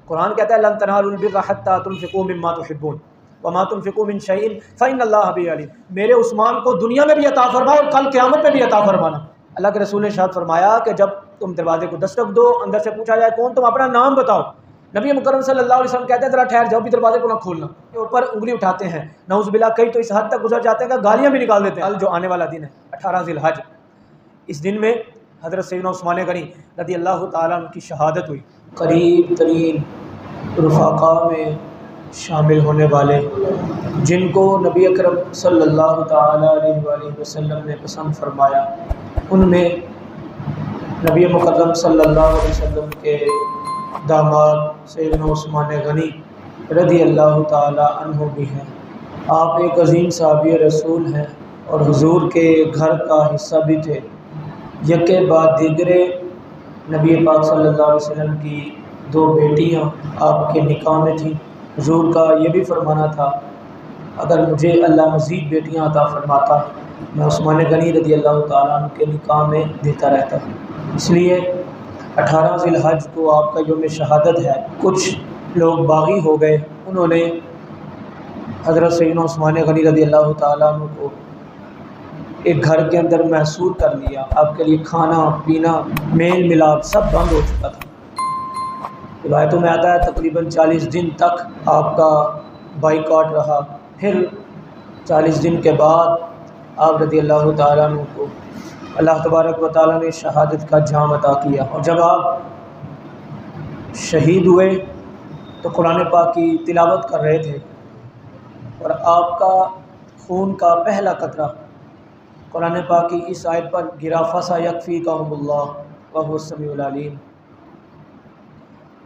कुरान कहता है लन तनालुल बिर्रा हत्ता तुनफिकू मिम्मा तुहिब्बून वमा तुनफिकू मिन शैइन फइन्नल्लाह बिही अलीम। मेरे उस्मान को दुनिया में भी अता फरमा और कल क़यामत में भी अता फरमाना। अल्लाह के रसूल ने इरशाद फरमाया कि जब तुम दरवाजे को दस्तक दो, अंदर से पूछा जाए कौन, तुम अपना नाम बताओ। नबी मुकर्रम सल्लल्लाहु अलैहि वसल्लम कहते हैं ज़रा ठहर जाओ, भी दरवाजे को ना खोलना। के ऊपर उंगली उठाते हैं, नऊज़ुबिल्लाह, कई तो इस हद तक गुजर जाते हैं कि गालियाँ भी निकाल देते हैं। कल जो आने वाला दिन है 18 ज़िलहज, इस दिन में हज़रत सैयदना उस्मान गनी रज़ी अल्लाह ताला अन्हु की शहादत हुई। करीब तरीन रुफ़ाक़ा में शामिल होने वाले जिनको नबी अकरम सल्लल्लाहु ताला अलैहि वसल्लम ने पसंद फरमाया, उनमें नबी मुकर्रम सल्लल्लाहु अलैहि वसल्लम के दामाद सैयदना उस्मान गनी रज़ी अल्लाह ताला अन्हु भी हैं। आप एक अज़ीम साहबी रसूल हैं और हुजूर के घर का हिस्सा भी थे। यके बाद दीगरे नबी पाक सल्लल्लाहु अलैहि वसल्लम की दो बेटियां आपके निकाह में थीं। हुजूर का ये भी फरमाना था, अगर मुझे अल्लाह मज़ीद बेटियां अता फरमाता, मैं उस्मान गनी रज़ी अल्लाह ताला अन्हु के निकाह में देता रहता। इसलिए 18 ज़िलहज को आपका यौम शहादत है। कुछ लोग बागी हो गए, उन्होंने हज़रत सैयदना उस्मान गनी रज़ी अल्लाह ताला अन्हु को एक घर के अंदर महसूर कर लिया। आपके लिए खाना पीना मेल मिलाप सब बंद हो चुका था। रिवायतों में आता है तकरीबन 40 दिन तक आपका बाइकआउट रहा। फिर 40 दिन के बाद आप रज़ी अल्लाह ताला अन्हु को अल्लाह तबारक व तआला ने शहादत का जाम अता किया। और जब आप शहीद हुए तो कुरान पाक की तिलावत कर रहे थे और आपका खून का पहला कतरा कुरान पाक की इस आयत पर गिरा, फसा यकफ़ीकहुमुल्लाह व हुवस समीउल अलीम।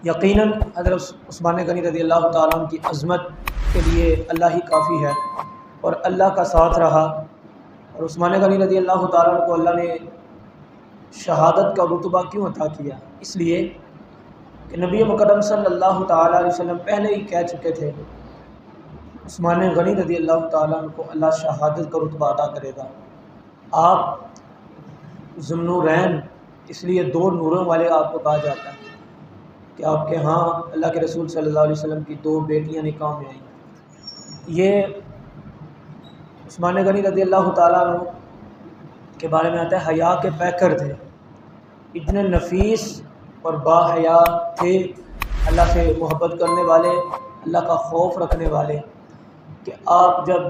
यकीनन हज़रत उस्मान गनी रज़ी अल्लाह ताला अन्हु की अज़मत के लिए अल्लाह ही काफ़ी है और अल्लाह का साथ रहा। और उस्मान गनी रज़ी अल्लाह ताला अन्हु को अल्लाह ने शहादत का रुतबा क्यों अता किया? इसलिए कि नबी मुकर्रम सल्लल्लाहु ताला अलैहि वसल्लम पहले ही कह चुके थे उस्मान गनी रज़ी अल्लाह ताला अन्हु को अल्लाह शहादत का रुतबा अता करेगा। आप ज़ुन्नूरैन, इसलिए दो नूरों वाले आपको कहा जाता है कि आपके यहाँ अल्लाह के रसूल सल्लल्लाहु अलैहि वसल्लम की दो बेटियां निकाह में आई। ये उस्मान गनी रज़ी अल्लाह ताला अन्हु के बारे में आता है हया के पैकर थे, इतने नफीस और बाहया थे, अल्लाह से मोहब्बत करने वाले, अल्लाह का खौफ रखने वाले, कि आप जब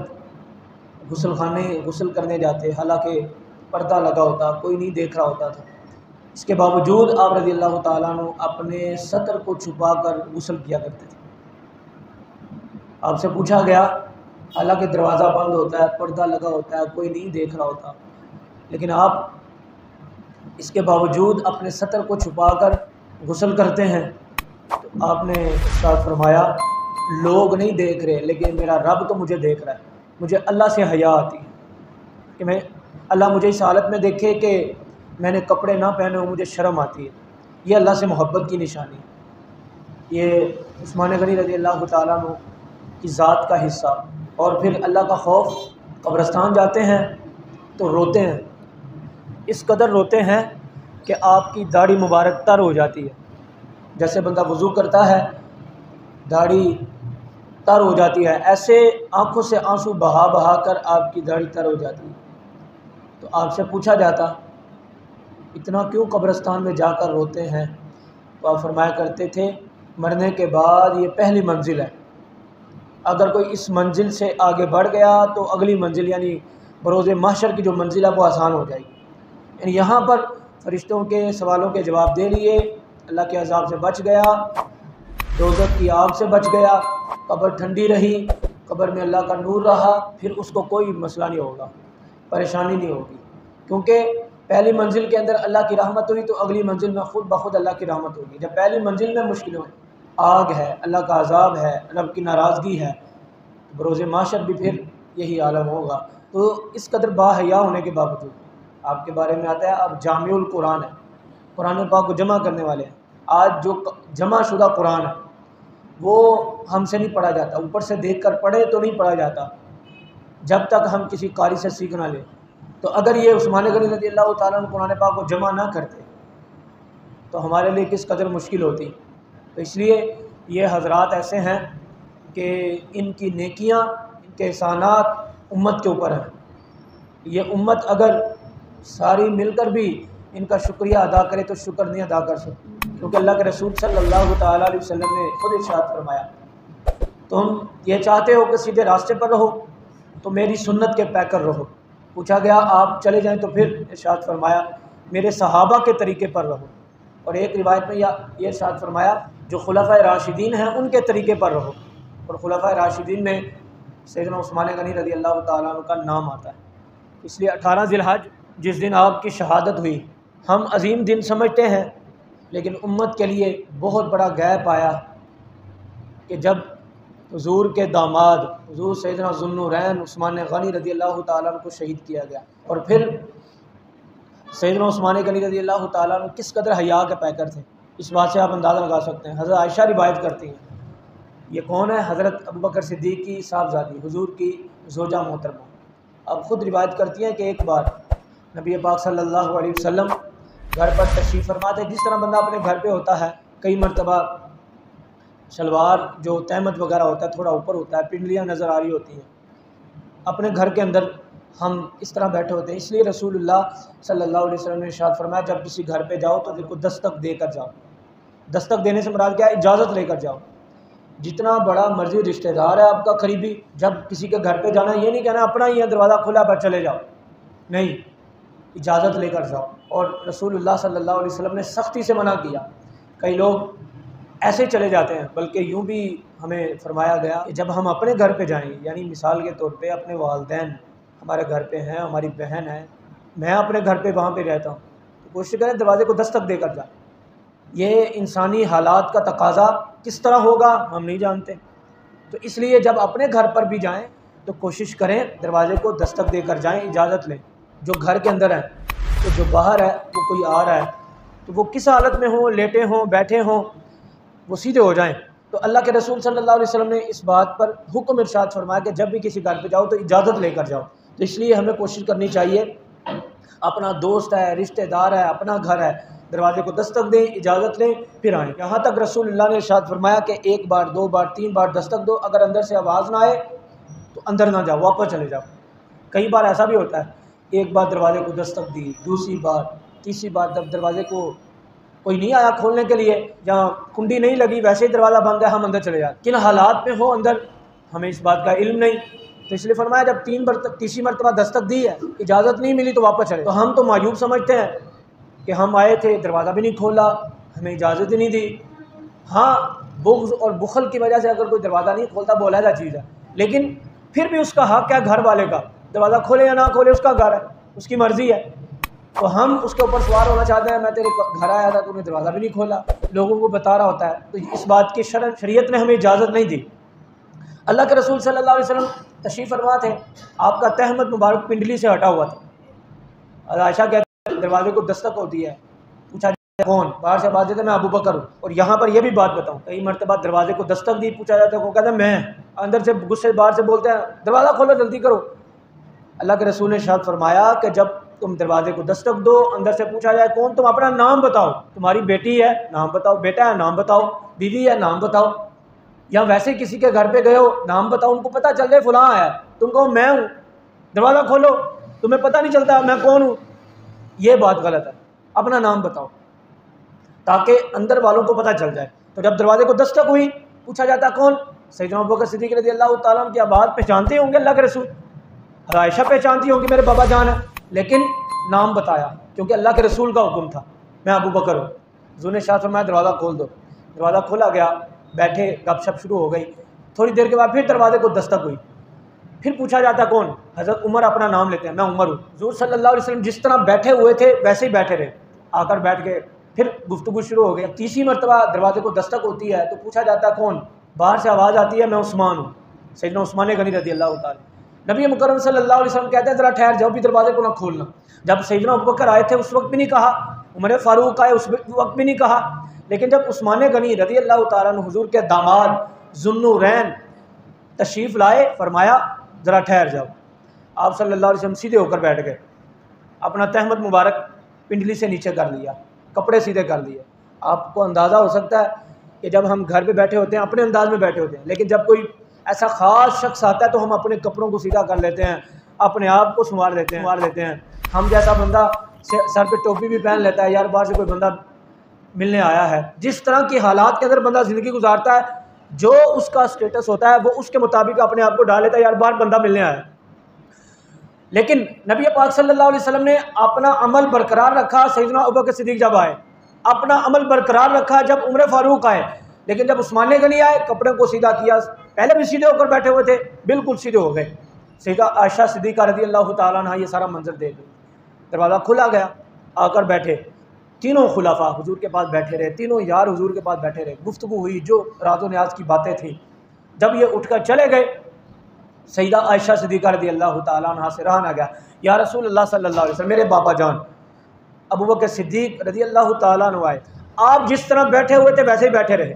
गुसल करने जाते, हालांकि पर्दा लगा होता, कोई नहीं देख रहा होता था, इसके बावजूद आप रज़ी अल्लाह ताला अन्हु अपने सतर को छुपा कर गुसल किया करते थे। आपसे पूछा गया, हालांकि दरवाज़ा बंद होता है, पर्दा लगा होता है, कोई नहीं देख रहा होता, लेकिन आप इसके बावजूद अपने सतर को छुपा कर गुसल करते हैं। तो आपने इरशाद फरमाया, लोग नहीं देख रहे लेकिन मेरा रब तो मुझे देख रहा है। मुझे अल्लाह से हया आती है कि मैं अल्लाह मुझे इस हालत में देखे कि मैंने कपड़े ना पहने हो, मुझे शर्म आती है। ये अल्लाह से मोहब्बत की निशानी। ये उस्मान गनी रज़ी अल्लाह ताला अन्हु की ज़ात का हिस्सा। और फिर अल्लाह का खौफ, कब्रिस्तान जाते हैं तो रोते हैं, इस कदर रोते हैं कि आपकी दाढ़ी मुबारक तर हो जाती है। जैसे बंदा वज़ू करता है, दाढ़ी तर हो जाती है, ऐसे आँखों से आंसू बहा बहा कर आपकी दाढ़ी तर हो जाती है। तो आपसे पूछा जाता, इतना क्यों कब्रिस्तान में जाकर रोते हैं? तो आप फरमाया करते थे, मरने के बाद ये पहली मंजिल है, अगर कोई इस मंजिल से आगे बढ़ गया तो अगली मंजिल यानी बरोज़े महशर की जो मंजिल है वो आसान हो जाएगी। यानी यहाँ पर फरिश्तों के सवालों के जवाब दे लिए, अल्लाह के अज़ाब से बच गया, दोज़ख की आग से बच गया, कब्र ठंडी रही, कब्र में अल्लाह का नूर रहा, फिर उसको कोई मसला नहीं होगा, परेशानी नहीं होगी, क्योंकि पहली मंजिल के अंदर अल्लाह की रहमत हुई तो अगली मंजिल में खुद ब खुद अल्लाह की रहमत होगी। जब पहली मंजिल में मुश्किलें, आग है, अल्लाह का अज़ाब है, रब की नाराज़गी है, बरोज़े माशर भी फिर यही आलम होगा। तो इस कदर बाहया होने के बावजूद आपके बारे में आता है आप जामिउल कुरान है, कुरान पाक को जमा करने वाले हैं। आज जो जमा शुदा कुरान है वो हमसे नहीं पढ़ा जाता, ऊपर से देख कर पढ़े तो नहीं पढ़ा जाता जब तक हम किसी कारी से सीख ना लें। तो अगर ये उस्मान गनी रज़ी अल्लाह ताला अन्हु कुरान पाक को जमा ना करते तो हमारे लिए किस कदर मुश्किल होती। तो इसलिए ये हजरात ऐसे हैं कि इनकी नेकियां, इनके एहसानात उम्मत के ऊपर हैं। ये उम्मत अगर सारी मिलकर भी इनका शुक्रिया अदा करे तो शुक्र नहीं अदा कर सकती, क्योंकि अल्लाह के रसूल सल्लल्लाहु तआला अलैहि वसल्लम ने खुद इरशाद फरमाया, तुम ये चाहते हो कि सीधे रास्ते पर रहो तो मेरी सुन्नत के पैकर रहो। पूछा गया आप चले जाएं, तो फिर इरशाद फरमाया मेरे सहाबा के तरीके पर रहो। और एक रिवायत में ये इरशाद फरमाया जो खुलफाए राशिदीन हैं उनके तरीके पर रहो। और खुलफाए राशिदीन में सैयदना उस्मान गनी रज़ी अल्लाह तआला अन्हु का नाम आता है। इसलिए 18 ज़िलहज जिस दिन आपकी शहादत हुई, हम अजीम दिन समझते हैं, लेकिन उम्मत के लिए बहुत बड़ा गैप आया कि जब हुजूर के दामाद हुजूर सैयदना ज़ुन्नुरैन उस्मान गनी रज़ी अल्लाह तआला अन्हु को शहीद किया गया। और फिर सैयदना उस्मान गनी रज़ी अल्लाह तआला अन्हु किस कदर हया के पैकर थे, इस बात से आप अंदाज़ा लगा सकते हैं। हज़रत आयशा रिवायत करती हैं, ये कौन है? हज़रत अबू बकर सिद्दीक़ की साहबजादी, हुजूर की ज़ोजा मोहतरमा। अब ख़ुद रिवायत करती हैं कि एक बार नबी पाक सल्लल्लाहु अलैहि वसल्लम घर पर तशरीफ़ फरमा थे। जिस तरह बंदा अपने घर पे होता है, कई मरतबा शलवार जो तहमत वगैरह होता है थोड़ा ऊपर होता है, पिंडलियाँ नज़र आ रही होती हैं, अपने घर के अंदर हम इस तरह बैठे होते हैं। इसलिए रसूलुल्लाह सल्लल्लाहु अलैहि वसल्लम ने इरशाद फरमाया जब किसी घर पे जाओ तो देखो दस्तक देकर जाओ। दस्तक देने से मुराद क्या है? इजाज़त लेकर जाओ। जितना बड़ा मर्जी रिश्तेदार है आपका करीबी, जब किसी के घर पे जाना ये नहीं कहना अपना ही है दरवाज़ा खुला पर चले जाओ, नहीं, इजाज़त लेकर जाओ। और रसूलुल्लाह सल्लल्लाहु अलैहि वसल्लम ने सख्ती से मना किया। कई लोग ऐसे चले जाते हैं, बल्कि यूँ भी हमें फरमाया गया कि जब हम अपने घर पे जाएँ, यानी मिसाल के तौर पे अपने वालिदैन हमारे घर पे हैं, हमारी बहन है, मैं अपने घर पे वहाँ पे रहता हूँ, तो कोशिश करें दरवाज़े को दस्तक देकर जाए। ये इंसानी हालात का तकाज़ा किस तरह होगा हम नहीं जानते, तो इसलिए जब अपने घर पर भी जाएं तो कोशिश करें दरवाज़े को दस्तक देकर जाएं, इजाज़त लें। जो घर के अंदर है, तो जो बाहर है वो कोई आ रहा है तो वो किस हालत में हो, लेटे हों बैठे हों, वो सीधे हो जाएं। तो अल्लाह के रसूल सल्लल्लाहु अलैहि वसल्लम ने इस बात पर हुक्म इरशाद फरमाया कि जब भी किसी घर पे जाओ तो इजाज़त लेकर जाओ। तो इसलिए हमें कोशिश करनी चाहिए, अपना दोस्त है, रिश्तेदार है, अपना घर है, दरवाजे को दस्तक दें, इजाज़त लें, फिर आएँ। यहाँ तक रसूलुल्लाह ने इरशाद फरमाया कि 1 बार 2 बार 3 बार दस्तक दो, अगर अंदर से आवाज़ ना आए तो अंदर ना जाओ, वापस चले जाओ। कई बार ऐसा भी होता है, एक बार दरवाजे को दस्तक दी, दूसरी बार, तीसरी बार जब दरवाजे को कोई नहीं आया खोलने के लिए, जहाँ कुंडी नहीं लगी वैसे ही दरवाज़ा बंद है, हम अंदर चले जाते। किन हालात में हो अंदर हमें इस बात का इल्म नहीं, तो इसलिए फरमाया जब तीसरी मरतबा दस्तक दी है, इजाज़त नहीं मिली तो वापस चले। तो हम तो मायूब समझते हैं कि हम आए थे, दरवाज़ा भी नहीं खोला, हमें इजाज़त ही नहीं दी। हाँ, बुग़्ज़ और बुखल की वजह से अगर कोई दरवाज़ा नहीं खोलता वो अलग चीज़ है, लेकिन फिर भी उसका हक़ है घर वाले का, दरवाज़ा खोले या ना खोले उसका घर है, उसकी मर्ज़ी है। तो हम उसके ऊपर सवार होना चाहते हैं, मैं तेरे घर आया था तूने दरवाज़ा भी नहीं खोला, लोगों को बता रहा होता है। तो इस बात की शरीयत ने हमें इजाज़त नहीं दी। अल्लाह के रसूल सल्लल्लाहु अलैहि वसल्लम तशरीफ़ फरमा थे, आपका तहमत मुबारक पिंडली से हटा हुआ था। आयशा कहती है दरवाजे को दस्तक होती है, पूछा कौन? बाहर से आवाज़ देते मैं अबू बकर हूँ। और यहाँ पर यह भी बात बताऊँ, कई मरतबा दरवाजे को दस्तक दी, पूछा जाता है, वो कहता है मैं, अंदर से गुस्से बाहर से बोलते हैं दरवाज़ा खोलो जल्दी करो। अल्लाह के रसूल ने इरशाद फरमाया कि जब तुम दरवाजे को दस्तक दो, अंदर से पूछा जाए कौन, तुम अपना नाम बताओ, तुम्हारी बेटी है नाम बताओ, बेटा है नाम बताओ, बीवी है नाम बताओ, या वैसे किसी के घर पे गए हो नाम बताओ, उनको पता चल जाए फलां आया, तुम कहो मैं हूँ, दरवाज़ा खोलो, तुम्हें पता नहीं चलता मैं कौन हूँ, ये बात गलत है। अपना नाम बताओ ताकि अंदर वालों को पता चल जाए। तो जब दरवाजे को दस्तक हुई, पूछा जाता कौन? सैयदना अबू बकर सिद्दीक़ रज़ी अल्लाह तआला अन्हु की आवाज़ पहचानते होंगे अल्लाह के रसूल, आयशा पहचानती होंगी मेरे बाबा जान है, लेकिन नाम बताया क्योंकि अल्लाह के रसूल का हुक्म था, मैं अबू बकर हूँ। हुज़ूर ने शाह फरमाया दरवाज़ा खोल दो, दरवाज़ा खोला गया, बैठे, गपशप शुरू हो गई। थोड़ी देर के बाद फिर दरवाजे को दस्तक हुई, फिर पूछा जाता कौन? हज़रत उमर अपना नाम लेते हैं, मैं उमर हूँ। हुज़ूर सल्लल्लाहु अलैहि वसल्लम जिस तरह बैठे हुए थे वैसे ही बैठे रहे, आकर बैठ गए, फिर गुफ्तगू शुरू हो गई। तीसरी मरतबा दरवाजे को दस्तक होती है तो पूछा जाता कौन? बाहर से आवाज़ आती है मैं उस्मान हूँ, सैयदना उस्मान गनी रज़ी अल्लाह तआला। नबी मुकर्रम सल्लल्लाहु अलैहि वसल्लम कहते हैं ज़रा ठहर जाओ, भी दरवाजे को ना खोलना। जब सैयदना अबू बकर आए थे उस वक्त भी नहीं कहा, उमर फ़ारूक आए उस वक्त भी नहीं कहा, लेकिन जब उस्मान गनी रज़ी अल्लाह तआला अन्हु हुज़ूर के दामाद ज़ुन्नुरैन तशरीफ़ लाए, फरमाया ज़रा ठहर जाओ। आप सल्लल्लाहु अलैहि वसल्लम सीधे होकर बैठ गए, अपना तहमत मुबारक पिंडली से नीचे कर लिया, कपड़े सीधे कर लिए। आपको अंदाज़ा हो सकता है कि जब हम घर पे बैठे होते हैं अपने अंदाज में बैठे होते हैं, लेकिन जब कोई ऐसा ख़ास शख्स आता है तो हम अपने कपड़ों को सीधा कर लेते हैं, अपने आप को संवार लेते हैं। हम जैसा बंदा सर पे टोपी भी पहन लेता है, यार बाहर से कोई बंदा मिलने आया है। जिस तरह की हालात के अंदर बंदा ज़िंदगी गुजारता है, जो उसका स्टेटस होता है वो उसके मुताबिक अपने आप को डाल लेता है, यार बाहर बंदा मिलने आया है। लेकिन नबी पाक सल्लल्लाहु अलैहि वसल्लम ने अपना अमल बरकरार रखा। सैयदना अबू बकर सिद्दीक़ जब आए, अपना अमल बरकरार रखा। जब उमर फारूक आए, लेकिन जब उस्मान गनी आए, कपड़े को सीधा किया। पहले भी सीधे होकर बैठे हुए थे, बिल्कुल सीधे हो गए। सैयदा आयशा सिद्दीक़ा रज़ी अल्लाह ताला अन्हा ये सारा मंजर देख गई। दरवाज़ा खुला गया, आकर बैठे। तीनों खुलाफा हुजूर के पास बैठे रहे, तीनों यार हुजूर के पास बैठे रहे। गुफ्तगू हुई, जो राज़ो न्याज की बातें थी। जब ये उठकर चले गए, सैयदा आयशा सिद्दीक़ा रज़ी अल्लाह ताला अन्हा से रहा ना गया, या रसूल अल्लाह सल्लल्लाहु अलैहि वसल्लम, मेरे बाबा जान अबू बकर सिद्दीक़ रज़ी अल्लाह ताला अन्हु आए, आप जिस तरह बैठे हुए थे वैसे ही बैठे रहे।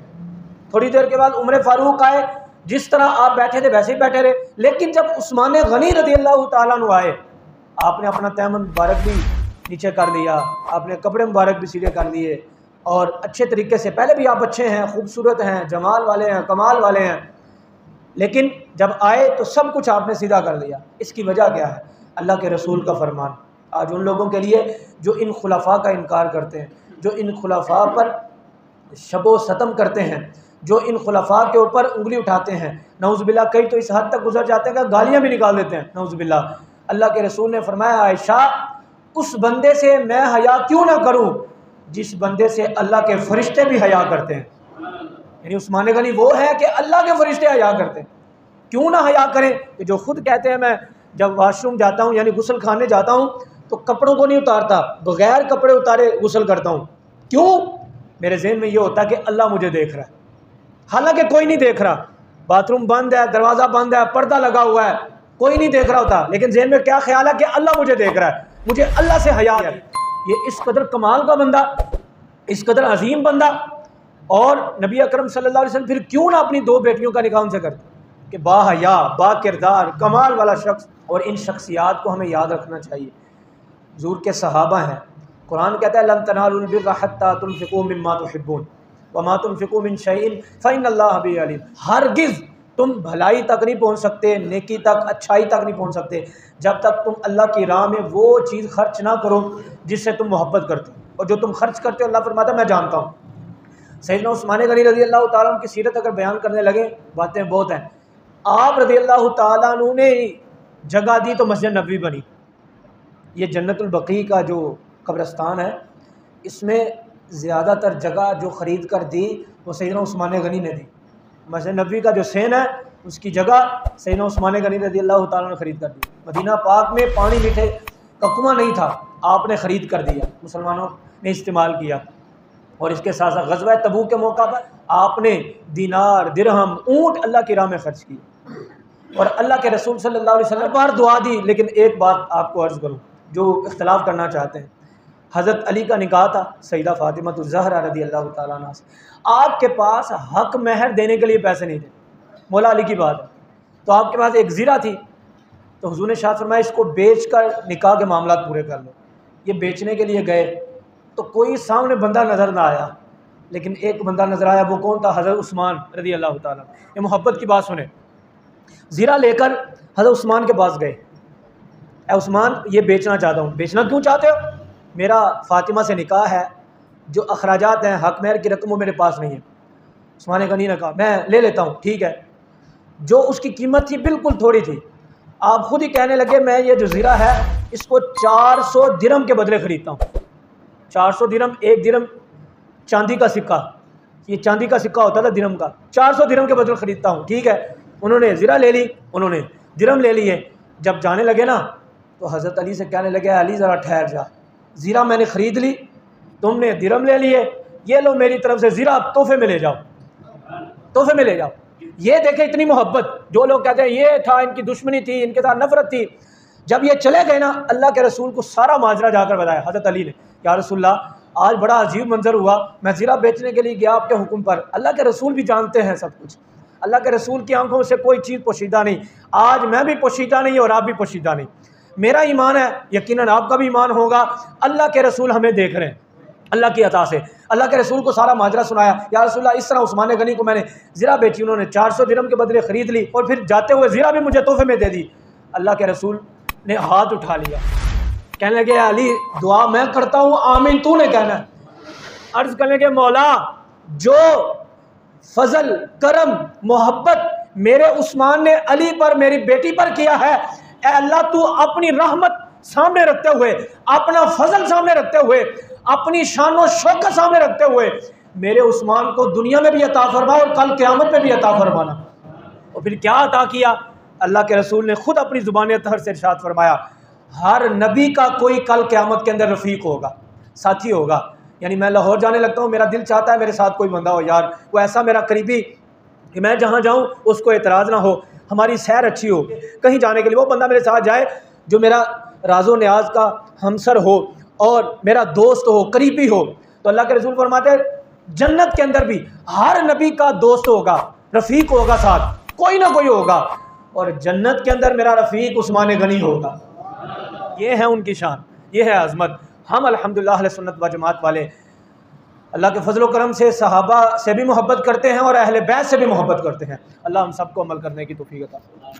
थोड़ी देर के बाद उमर फारूक आए, जिस तरह आप बैठे थे वैसे ही बैठे रहे। लेकिन जब उस्मान गनी रज़ी अल्लाह ताला अन्हु आए, आपने अपना तैमन मुबारक भी नीचे कर लिया, आपने कपड़े मुबारक भी सीधे कर लिए, और अच्छे तरीके से, पहले भी आप अच्छे हैं, खूबसूरत हैं, जमाल वाले हैं, कमाल वाले हैं, लेकिन जब आए तो सब कुछ आपने सीधा कर दिया। इसकी वजह क्या है? अल्लाह के रसूल का फरमान। आज उन लोगों के लिए जो इन खुलफा का इनकार करते हैं, जो इन खुलफा पर शबो सतम करते हैं, जो इन खुलफा के ऊपर उंगली उठाते हैं, नऊज़ुबिल्लाह, कई तो इस हद तक गुजर जाते हैं कि गालियाँ भी निकाल देते हैं, नऊज़ुबिल्लाह। अल्लाह के रसूल ने फरमाया, आयशा, उस बंदे से मैं हया क्यों ना करूँ जिस बंदे से अल्लाह के फरिश्ते भी हया करते हैं। यानी उस्मान गनी वो है कि अल्लाह के फरिश्ते हया करते हैं, क्यों ना हया करें। कि जो खुद कहते हैं, मैं जब वाशरूम जाता हूँ, यानी गुस्ल खाने जाता हूँ, तो कपड़ों को नहीं उतारता, बगैर कपड़े उतारे गुस्ल करता हूँ। क्यों? मेरे जहन में ये होता है कि अल्लाह मुझे देख रहा है, हालांकि कोई नहीं देख रहा। बाथरूम बंद है, दरवाज़ा बंद है, पर्दा लगा हुआ है, कोई नहीं देख रहा होता, लेकिन जहन में क्या ख्याल है कि अल्लाह मुझे देख रहा है, मुझे अल्लाह से हया है। ये इस कदर कमाल का बंदा, इस कदर अजीम बंदा, और नबी अकरम सल्लल्लाहु अलैहि वसल्लम फिर क्यों ना अपनी दो बेटियों का निकाह उनसे करते कि बाहया, बा किरदार, कमाल वाला शख्स। और इन शख्सियात को हमें याद रखना चाहिए। हुज़ूर के सहाबा हैं, कुरान कहता है, लन तनालुल बिर्रा हत्ता तुनफिकू मिम्मा तुहिब्बून वमा तुनफिकू मिन शैइन फइन्नल्लाह बिही अलीम। हरगिज़ तुम भलाई तक नहीं पहुँच सकते, नेकी तक, अच्छाई तक नहीं पहुँच सकते, जब तक तुम अल्लाह की राह में वो चीज़ खर्च ना करो जिससे तुम मोहब्बत करते हो। और जो तुम खर्च करते हो, अल्लाह फरमाता है मैं जानता हूँ। सैयदना उस्मान गनी रज़ी अल्लाह ताला अन्हु की सीरत अगर बयान करने लगे, बातें बहुत हैं। आप रज़ी अल्लाह ताला अन्हु ने जगह दी तो मस्जिद नबवी बनी। ये जन्नतुल बकी का जो कब्रिस्तान है, इसमें ज़्यादातर जगह जो ख़रीद कर दी वो सैयदना उस्मान गनी ने दी। मस्जिद नबवी का जो सेन है, उसकी जगह सैयदना उस्मान गनी रज़ी अल्लाह ताला ने ख़रीद कर दी। मदीना पाक में पानी मीठे का कुआं नहीं था, आपने ख़रीद कर दिया, मुसलमानों ने इस्तेमाल किया। और इसके साथ साथ ग़ज़वा तबूक के मौका पर आपने दिनार, दिरहम, ऊँट अल्लाह की राह में ख़र्च किए, और अल्लाह के रसूल सल्लल्लाहु अलैहि वसल्लम पर दुआ दी। लेकिन एक बात आपको अर्ज़ करूँ, जो इख्तलाफ करना चाहते हैं, हज़रत अली का निकाह था सैयदा फ़ातिमा ज़हरा रज़ी अल्लाह ताला अन्हा से। आपके पास हक महर देने के लिए पैसे नहीं थे, मौला अली की बात है, तो आपके पास एक ज़ीरा थी, तो हुज़ूर ने शाह फरमाया इसको बेच कर निकाह के मामला पूरे कर लो। ये बेचने के लिए गए तो कोई सामने बंदा नज़र ना आया, लेकिन एक बंदा नज़र आया। वो कौन था? हज़रत उस्मान रज़ी अल्लाह ताला। ये मोहब्बत की बात सुने। ज़ीरा लेकर हज़रत उस्मान के पास गए, ए उस्मान, ये बेचना चाहता हूँ। बेचना क्यों चाहते हो? मेरा फ़ातिमा से निकाह है, जो अखराजात हैं, हक महर की रकम वो मेरे पास नहीं है। उस्मान गनी ने कहा मैं ले लेता हूँ, ठीक है। जो उसकी कीमत थी बिल्कुल थोड़ी थी। आप खुद ही कहने लगे मैं ये जो ज़ीरा है इसको 400 दिरहम के बदले ख़रीदता हूँ। 400 दिरहम, एक दिरहम चांदी का सिक्का, ये चांदी का सिक्का होता था दिरहम का, 400 दिरहम के बदले ख़रीदता हूँ, ठीक है। उन्होंने ज़ीरा ले ली, उन्होंने दिरहम ले लिए। जब जाने लगे ना, तो हज़रत अली से कहने लगे, अली ज़रा ठहर जा, ज़ीरा मैंने ख़रीद ली, तुमने दिरहम ले लिए, ये लो मेरी तरफ से ज़ीरा, तोहफे में ले जाओ, तोहफे में ले जाओ। ये देखे इतनी मोहब्बत। जो लोग कहते हैं ये था, इनकी दुश्मनी थी, इनके साथ नफरत थी, जब ये चले गए ना, अल्लाह के रसूल को सारा माजरा जाकर बताया हज़रत अली ने, या रसूलल्लाह आज बड़ा अजीब मंजर हुआ, मैं ज़ीरा बेचने के लिए गया आपके हुक्म पर। अल्लाह के रसूल भी जानते हैं सब कुछ, अल्लाह के रसूल की आंखों से कोई चीज़ पोशीदा नहीं। आज मैं भी पोशीदा नहीं और आप भी पोशीदा नहीं। मेरा ईमान है, यकीनन आपका भी ईमान होगा, अल्लाह के रसूल हमें देख रहे हैं, अल्लाह की अता से। अल्लाह के रसूल को सारा माजरा सुनाया, या रसूलल्लाह इस तरह उस्मान गनी को मैंने ज़रा बेची, उन्होंने 400 दिरहम के बदले ख़रीद ली और फिर जाते हुए ज़रा भी मुझे तोहफे में दे दी। अल्लाह के रसूल ने हाथ उठा लिया, कहने लगे अली दुआ मैं करता हूँ, आमीन तूने कहना है। अर्ज़ करने के मौला जो फजल करम मोहब्बत मेरे उस्मान ने अली पर मेरी बेटी पर किया है, ए अल्लाह तू अपनी रहमत सामने रखते हुए, अपना फजल सामने रखते हुए, अपनी शान और शौकत सामने रखते हुए मेरे उस्मान को दुनिया में भी अता फरमा और कल क़यामत में भी अता फरमाना। और फिर क्या अता किया? अल्लाह के रसूल ने खुद अपनी ज़ुबान तहर से इरशाद फरमाया, हर नबी का कोई कल क़यामत के अंदर रफ़ीक होगा, साथी होगा। यानी मैं लाहौर जाने लगता हूँ, मेरा दिल चाहता है मेरे साथ कोई बंदा हो यार, वो ऐसा मेरा करीबी कि मैं जहाँ जाऊँ उसको एतराज़ ना हो, हमारी सैर अच्छी हो, कहीं जाने के लिए वो बंदा मेरे साथ जाए जो मेरा राज़ो न्याज का हमसर हो और मेरा दोस्त हो, करीबी हो। तो अल्लाह के रसूल फरमाते हैं जन्नत के अंदर भी हर नबी का दोस्त होगा, रफ़ीक होगा, साथ कोई ना कोई होगा, और जन्नत के अंदर मेरा रफ़ीक उस्मान गनी होगा। ये है उनकी शान, ये है अज़मत। हम अल्हम्दुलिल्लाह अहले सुन्नत व जमात वाले अल्लाह के फजल करम से सहाबा से भी मोहब्बत करते हैं और अहले बैत से भी मोहब्बत करते हैं। अल्लाह हम सबको अमल करने की तौफीक अता फरमाए।